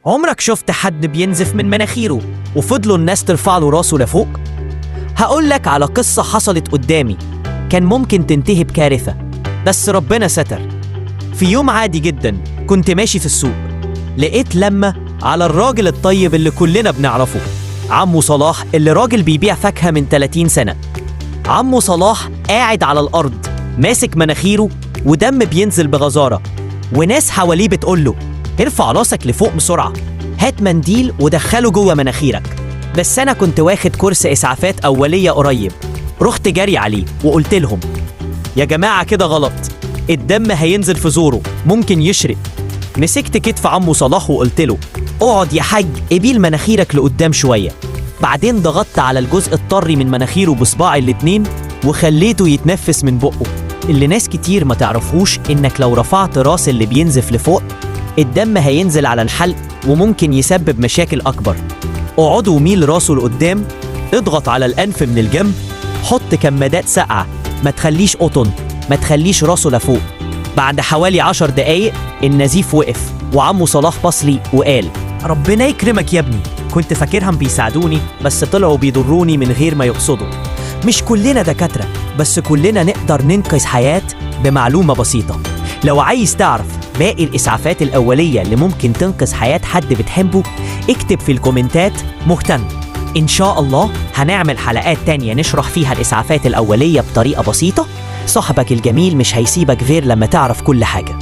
عمرك شفت حد بينزف من مناخيره وفضلوا الناس ترفع له راسه لفوق؟ هقولك على قصة حصلت قدامي، كان ممكن تنتهي بكارثة بس ربنا ستر. في يوم عادي جدا كنت ماشي في السوق، لقيت لمة على الراجل الطيب اللي كلنا بنعرفه، عمو صلاح، اللي راجل بيبيع فاكهة من 30 سنة. عمو صلاح قاعد على الأرض ماسك مناخيره ودم بينزل بغزارة، وناس حواليه بتقوله ارفع راسك لفوق بسرعة، هات منديل ودخله جوه مناخيرك. بس أنا كنت واخد كورس إسعافات أولية قريب، رحت جري عليه وقلت لهم يا جماعة كده غلط، الدم هينزل في زوره ممكن يشرق. مسكت كتف عمو صلاح وقلت له اقعد يا حاج، ابيل مناخيرك لقدام شوية. بعدين ضغطت على الجزء الطري من مناخيره بصباعي الاتنين وخليته يتنفس من بقه. اللي ناس كتير ما تعرفوش انك لو رفعت راس اللي بينزف لفوق الدم هينزل على الحلق وممكن يسبب مشاكل اكبر. اقعدوا ميل راسه لقدام، اضغط على الانف من الجنب، حط كمادات ساقعة، ما تخليش قطن، ما تخليش راسه لفوق. بعد حوالي 10 دقايق النزيف وقف وعمو صلاح بصلي وقال ربنا يكرمك يا ابني، كنت فاكرهم بيساعدوني بس طلعوا بيضروني من غير ما يقصدوا. مش كلنا دكاترة بس كلنا نقدر ننقذ حياة بمعلومة بسيطة. لو عايز تعرف باقي الإسعافات الأولية اللي ممكن تنقذ حياة حد بتحبه اكتب في الكومنتات مهتم. إن شاء الله هنعمل حلقات تانية نشرح فيها الإسعافات الأولية بطريقة بسيطة. صاحبك الجميل مش هيسيبك غير لما تعرف كل حاجة.